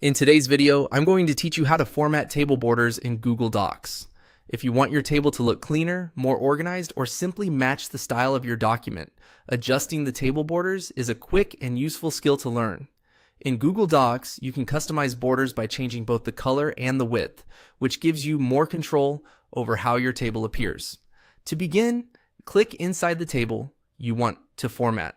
In today's video, I'm going to teach you how to format table borders in Google Docs. If you want your table to look cleaner, more organized, or simply match the style of your document, adjusting the table borders is a quick and useful skill to learn. In Google Docs, you can customize borders by changing both the color and the width, which gives you more control over how your table appears. To begin, click inside the table you want to format.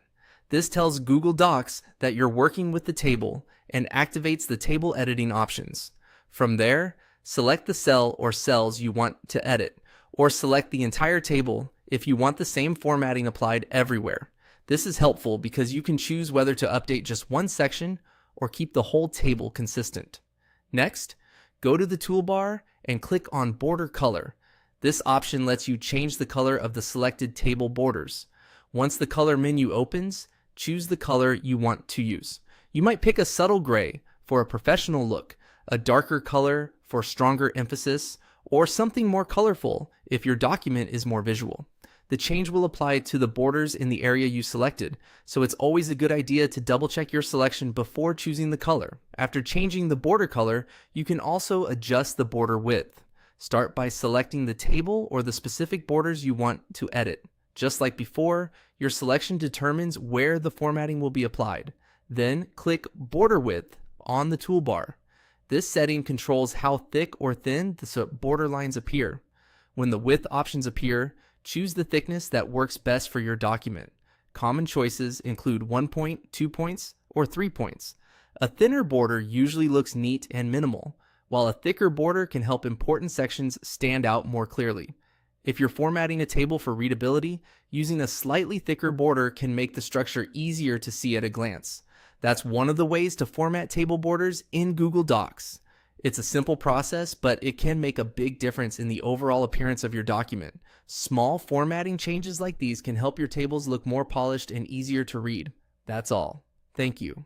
This tells Google Docs that you're working with the table and activates the table editing options. From there, select the cell or cells you want to edit, or select the entire table if you want the same formatting applied everywhere. This is helpful because you can choose whether to update just one section or keep the whole table consistent. Next, go to the toolbar and click on Border Color. This option lets you change the color of the selected table borders. Once the color menu opens, choose the color you want to use. You might pick a subtle gray for a professional look, a darker color for stronger emphasis, or something more colorful if your document is more visual. The change will apply to the borders in the area you selected, so it's always a good idea to double check your selection before choosing the color. After changing the border color, you can also adjust the border width. Start by selecting the table or the specific borders you want to edit. Just like before, your selection determines where the formatting will be applied. Then click Border Width on the toolbar. This setting controls how thick or thin the border lines appear. When the width options appear, choose the thickness that works best for your document. Common choices include 1 point, 2 points, or 3 points. A thinner border usually looks neat and minimal, while a thicker border can help important sections stand out more clearly. If you're formatting a table for readability, using a slightly thicker border can make the structure easier to see at a glance. That's one of the ways to format table borders in Google Docs. It's a simple process, but it can make a big difference in the overall appearance of your document. Small formatting changes like these can help your tables look more polished and easier to read. That's all. Thank you.